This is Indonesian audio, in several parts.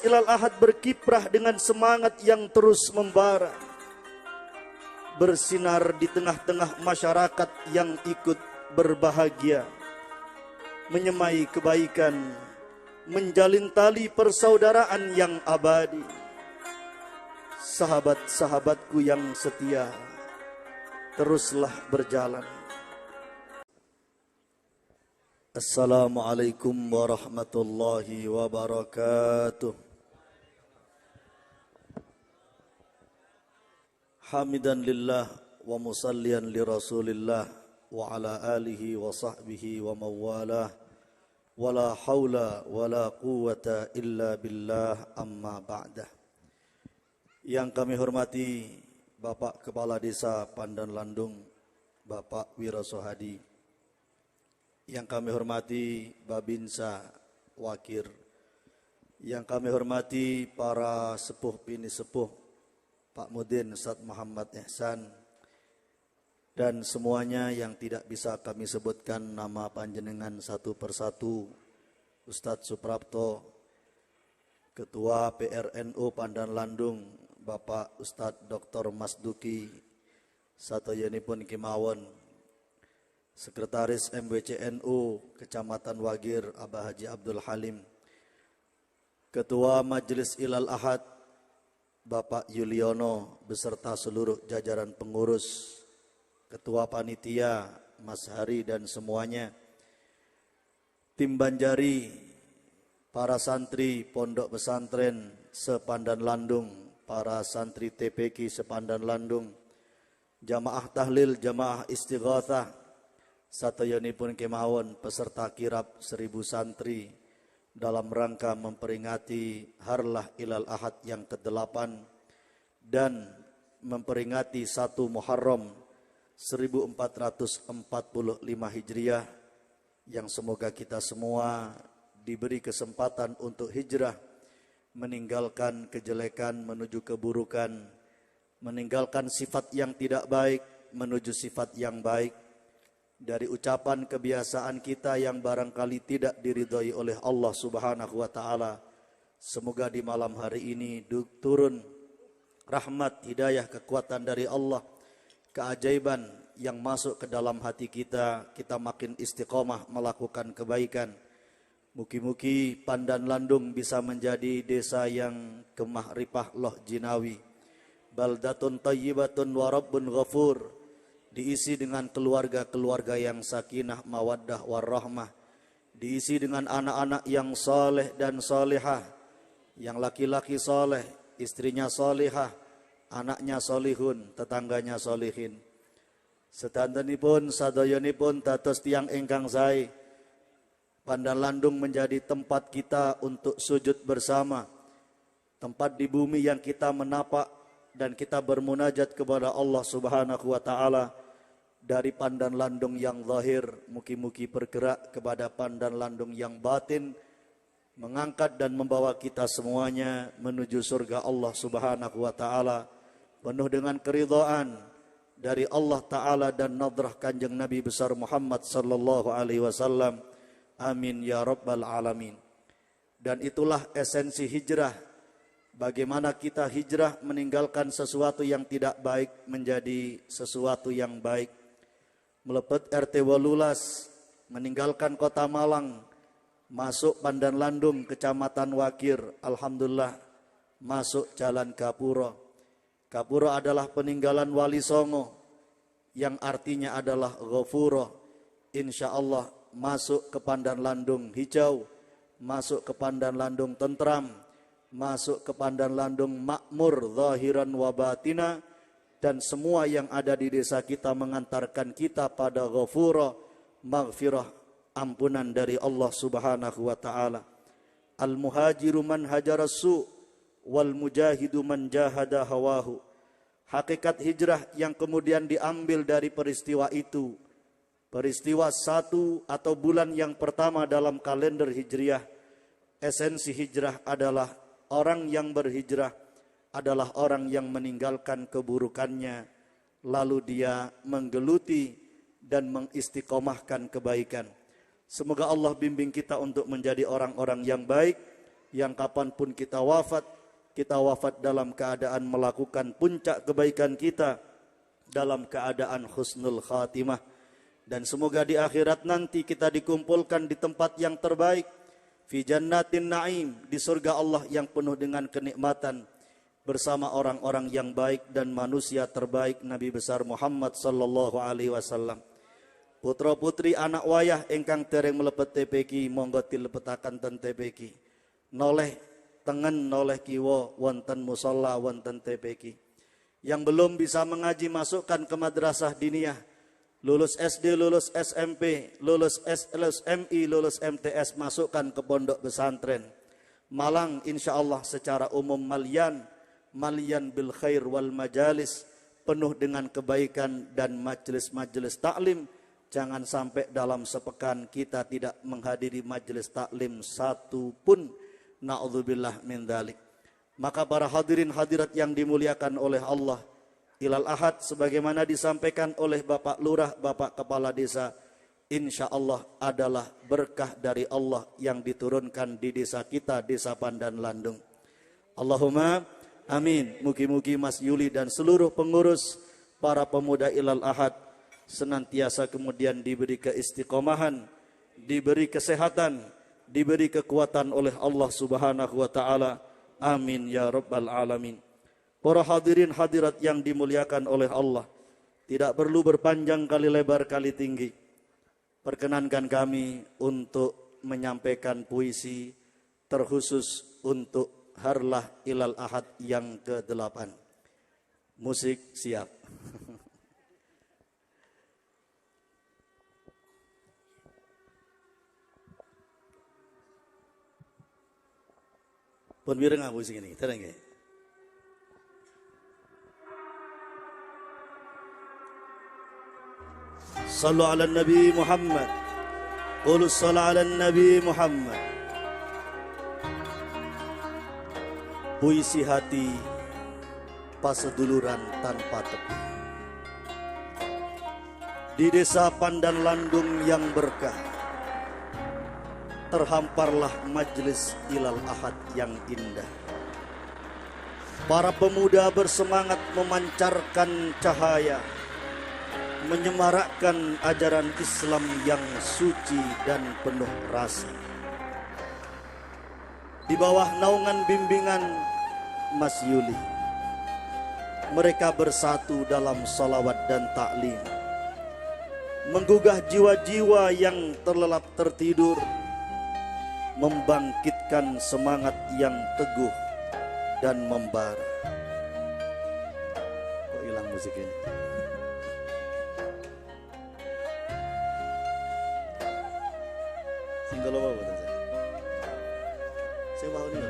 ilal ahad berkiprah dengan semangat yang terus membara, bersinar di tengah-tengah masyarakat yang ikut berbahagia, menyemai kebaikan, menjalin tali persaudaraan yang abadi. Sahabat-sahabatku yang setia, teruslah berjalan. Assalamualaikum warahmatullahi wabarakatuh. Hamidan lillah wa musallian li rasulillah wa ala alihi wa sahbihi wa mawalah. Wala haula wala quwata illa billah, amma ba'dah. Yang kami hormati Bapak Kepala Desa Pandan Landung, Bapak Wira Sohadi. Yang kami hormati Babinsa Wakir. Yang kami hormati para sepuh bini sepuh, Pak Mudin Ustadz Muhammad Ihsan, dan semuanya yang tidak bisa kami sebutkan nama panjenengan satu persatu. Ustadz Suprapto, Ketua PRNU Pandan Landung, Bapak Ustadz Dr. Masduki Satoyanipun Kimawon, Sekretaris MWCNU Kecamatan Wagir Abah Haji Abdul Halim, Ketua Majelis Ilal Ahad Bapak Yuliono beserta seluruh jajaran pengurus, Ketua Panitia Mas Hari dan semuanya, tim Banjari, para santri Pondok Pesantren Sepandan Landung, para santri TPQ Sepandan Landung, jamaah tahlil, jamaah istighatsah Satoyanipun Kemawon, peserta kirab 1000 santri dalam rangka memperingati Harlah Ilal Ahad yang ke-8 dan memperingati 1 Muharram 1445 Hijriah, yang semoga kita semua diberi kesempatan untuk hijrah, meninggalkan kejelekan menuju keburukan, meninggalkan sifat yang tidak baik menuju sifat yang baik, dari ucapan kebiasaan kita yang barangkali tidak diridhoi oleh Allah Subhanahu wa taala. Semoga di malam hari ini turun rahmat, hidayah, kekuatan dari Allah, keajaiban yang masuk ke dalam hati kita, kita makin istiqomah melakukan kebaikan. Mugi-mugi Pandan Landung bisa menjadi desa yang kemah ripah loh jinawi, baldatun thayyibatun wa rabbun ghafur, diisi dengan keluarga-keluarga yang sakinah, mawaddah, warahmah, diisi dengan anak-anak yang soleh dan solehah, yang laki-laki soleh, istrinya solehah, anaknya solihun, tetangganya solihin. Sedantenipun sadoyonipun dados tiang ingkang sae, Pandan Landung menjadi tempat kita untuk sujud bersama, tempat di bumi yang kita menapak dan kita bermunajat kepada Allah Subhanahu wa taala. Dari Pandan Landung yang zahir, mugi-mugi bergerak kepada Pandan Landung yang batin, mengangkat dan membawa kita semuanya menuju surga Allah Subhanahu wa taala, penuh dengan keridhaan dari Allah taala dan nadrah Kanjeng Nabi besar Muhammad sallallahu alaihi wasallam. Amin ya rabbal alamin. Dan itulah esensi hijrah. Bagaimana kita hijrah meninggalkan sesuatu yang tidak baik menjadi sesuatu yang baik. Melepet RT Walulas, meninggalkan kota Malang, masuk Pandan Landung, Kecamatan Wakir, alhamdulillah masuk Jalan Gapuro. Gapuro adalah peninggalan Wali Songo, yang artinya adalah Ghafuro. Insya Allah masuk ke Pandan Landung hijau, masuk ke Pandan Landung tentram, masuk ke Pandan Landung makmur zahiran wa batina, dan semua yang ada di desa kita mengantarkan kita pada ghafura, maghfirah, ampunan dari Allah Subhanahu wa taala. Al muhajiru man hajara su wal mujahidu man jahada hawahu. Hakikat hijrah yang kemudian diambil dari peristiwa itu, peristiwa 1 atau bulan yang pertama dalam kalender hijriah. Esensi hijrah adalah orang yang berhijrah adalah orang yang meninggalkan keburukannya, lalu dia menggeluti dan mengistiqomahkan kebaikan. Semoga Allah bimbing kita untuk menjadi orang-orang yang baik, yang kapanpun kita wafat dalam keadaan melakukan puncak kebaikan kita, dalam keadaan husnul khatimah. Dan semoga di akhirat nanti kita dikumpulkan di tempat yang terbaik, fi jannatin na'im, di surga Allah yang penuh dengan kenikmatan, bersama orang-orang yang baik dan manusia terbaik Nabi besar Muhammad sallallahu alaihi wasallam. Putra putri anak wayah engkang tereng melepet TPK, monggo dilepetaken ten TPK. Noleh tengen noleh kiwa wonten musalla wonten TPK. Yang belum bisa mengaji masukkan ke madrasah diniyah, lulus SD, lulus SMP, lulus MI, lulus MTS, masukkan ke pondok pesantren. Malang insyaallah secara umum malian bil khair wal majalis, penuh dengan kebaikan dan majelis-majelis taklim. Jangan sampai dalam sepekan kita tidak menghadiri majelis taklim satu pun, na'udzubillah min dzalik. Maka para hadirin hadirat yang dimuliakan oleh Allah, ilal ahad sebagaimana disampaikan oleh Bapak Lurah, Bapak Kepala Desa, insya Allah adalah berkah dari Allah yang diturunkan di desa kita, Desa Pandan Landung. Allahumma amin. Mugi-mugi Mas Yuli dan seluruh pengurus, para pemuda ilal ahad senantiasa kemudian diberi keistiqomahan, diberi kesehatan, diberi kekuatan oleh Allah Subhanahu wa taala. Amin ya rabbal alamin. Para hadirin hadirat yang dimuliakan oleh Allah, tidak perlu berpanjang kali lebar kali tinggi. Perkenankan kami untuk menyampaikan puisi terkhusus untuk Harlah Ilal Ahad yang ke-8. Musik siap. Pun bireng apa musik ini? Terang ya? Sallu ala Nabi Muhammad. Qul sallu ala Nabi Muhammad. Puisi hati paseduluran tanpa tepi. Di desa Pandan Landung yang berkah, terhamparlah majelis ilal ahad yang indah. Para pemuda bersemangat memancarkan cahaya, menyemarakkan ajaran Islam yang suci dan penuh rasa. Di bawah naungan bimbingan Mas Yuli, mereka bersatu dalam salawat dan taklim, menggugah jiwa-jiwa yang terlelap tertidur, membangkitkan semangat yang teguh dan membara. Kok hilang musik ini? Singgol apa buatan saya? Saya mau nih.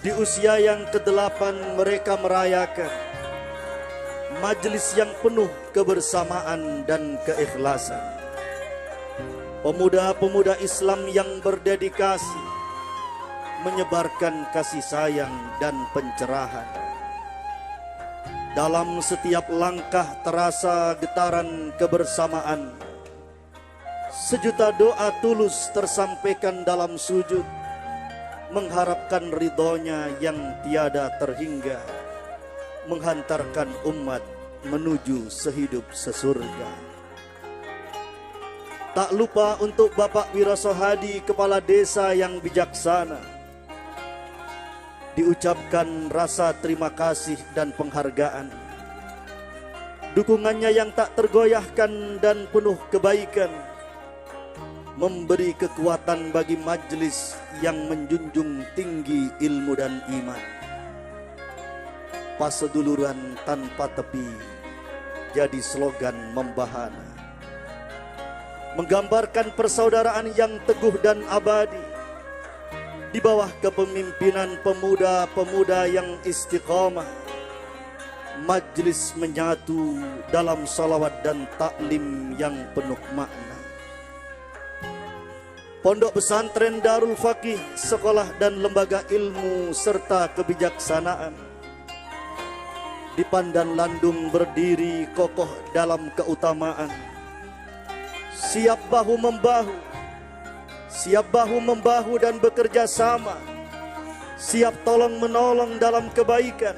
Di usia yang ke-8 mereka merayakan majelis yang penuh kebersamaan dan keikhlasan. Pemuda-pemuda Islam yang berdedikasi menyebarkan kasih sayang dan pencerahan. Dalam setiap langkah terasa getaran kebersamaan. Sejuta doa tulus tersampaikan dalam sujud, mengharapkan ridhonya yang tiada terhingga, menghantarkan umat menuju sehidup sesurga. Tak lupa untuk Bapak Wirasohadi, Kepala Desa yang bijaksana, diucapkan rasa terima kasih dan penghargaan. Dukungannya yang tak tergoyahkan dan penuh kebaikan, memberi kekuatan bagi majelis yang menjunjung tinggi ilmu dan iman. Paseduluran tanpa tepi jadi slogan membahana, menggambarkan persaudaraan yang teguh dan abadi. Di bawah kepemimpinan pemuda-pemuda yang istiqamah, majelis menyatu dalam salawat dan taklim yang penuh makna. Pondok pesantren Darul Faqih, sekolah dan lembaga ilmu serta kebijaksanaan di Pandan Landung berdiri kokoh dalam keutamaan. siap bahu-membahu, siap bahu-membahu dan bekerja sama, siap tolong-menolong dalam kebaikan,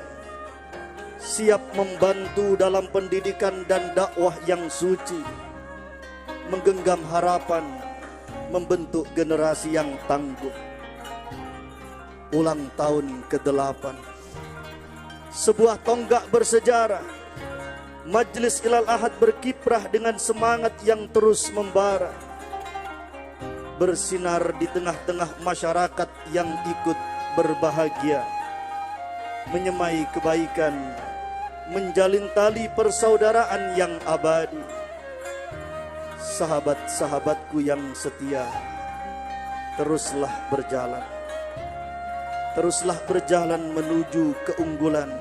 siap membantu dalam pendidikan dan dakwah yang suci, menggenggam harapan, membentuk generasi yang tangguh. Ulang tahun ke-8, sebuah tonggak bersejarah. Majelis Ilal Ahad berkiprah dengan semangat yang terus membara, bersinar di tengah-tengah masyarakat yang ikut berbahagia, menyemai kebaikan, menjalin tali persaudaraan yang abadi. Sahabat-sahabatku yang setia, teruslah berjalan. Teruslah berjalan menuju keunggulan,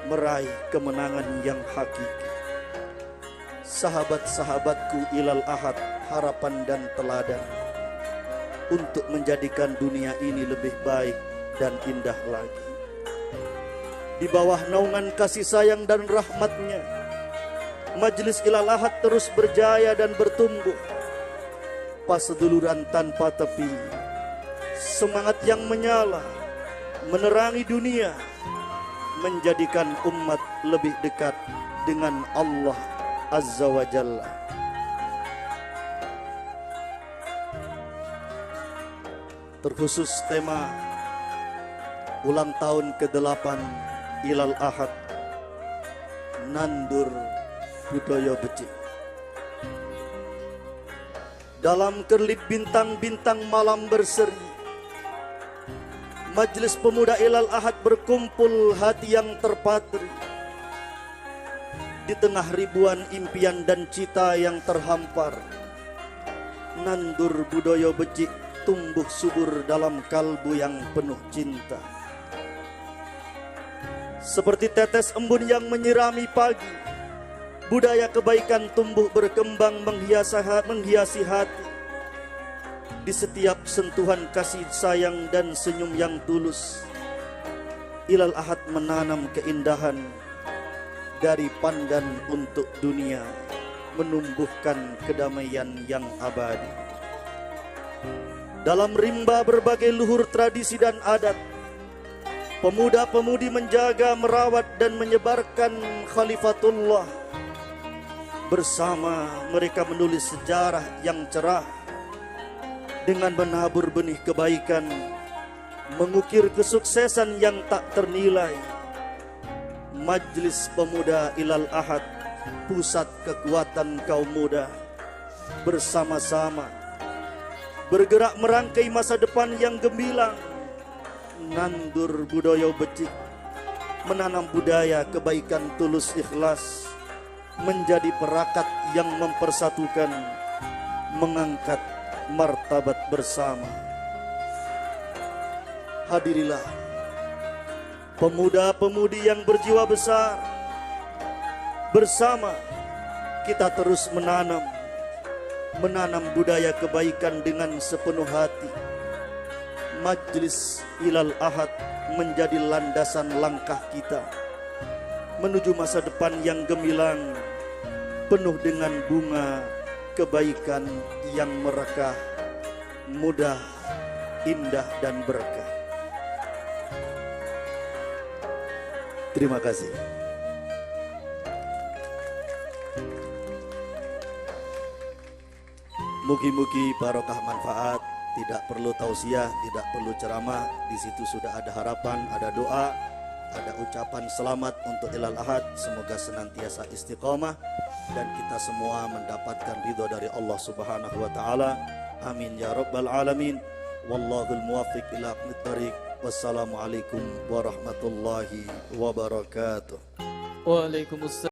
meraih kemenangan yang hakiki. Sahabat-sahabatku Ilal Ahad, harapan dan teladan untuk menjadikan dunia ini lebih baik dan indah lagi. Di bawah naungan kasih sayang dan rahmatnya, Majelis Ilal Ahad terus berjaya dan bertumbuh. Paseduluran tanpa tepi, semangat yang menyala, menerangi dunia, menjadikan umat lebih dekat dengan Allah Azza wa Jalla. Terkhusus tema ulang tahun ke-8 Ilal Ahad, nandur budaya becik. Dalam kerlip bintang-bintang malam berseri, Majelis Pemuda Ilal Ahad berkumpul hati yang terpatri. Di tengah ribuan impian dan cita yang terhampar, nandur budaya becik tumbuh subur dalam kalbu yang penuh cinta. Seperti tetes embun yang menyirami pagi, budaya kebaikan tumbuh berkembang menghiasi hati. Di setiap sentuhan kasih sayang dan senyum yang tulus, Ilal Ahad menanam keindahan dari pandan untuk dunia, menumbuhkan kedamaian yang abadi. Dalam rimba berbagai luhur tradisi dan adat, pemuda-pemudi menjaga, merawat dan menyebarkan Khalifatullah. Bersama mereka menulis sejarah yang cerah dengan menabur benih kebaikan, mengukir kesuksesan yang tak ternilai. Majelis Pemuda Ilal Ahad, pusat kekuatan kaum muda, bersama-sama bergerak merangkai masa depan yang gemilang. Nandur budaya becik, menanam budaya kebaikan tulus ikhlas, menjadi perakat yang mempersatukan, mengangkat martabat bersama. Hadirilah pemuda-pemudi yang berjiwa besar, bersama kita terus menanam budaya kebaikan dengan sepenuh hati. Majelis Ilal Ahad menjadi landasan langkah kita menuju masa depan yang gemilang, penuh dengan bunga kebaikan yang merekah, mudah, indah dan berkah. Terima kasih. Mugi-mugi barokah manfaat, tidak perlu tausiah, tidak perlu ceramah. Di situ sudah ada harapan, ada doa, ada ucapan selamat untuk Ilal Ahad. Semoga senantiasa istiqomah dan kita semua mendapatkan ridho dari Allah Subhanahu wa taala. Amin ya rabbal alamin. Wallahul muwaffiq ila aqwamit thariq. Wassalamualaikum warahmatullahi wabarakatuh. Waalaikumsalam.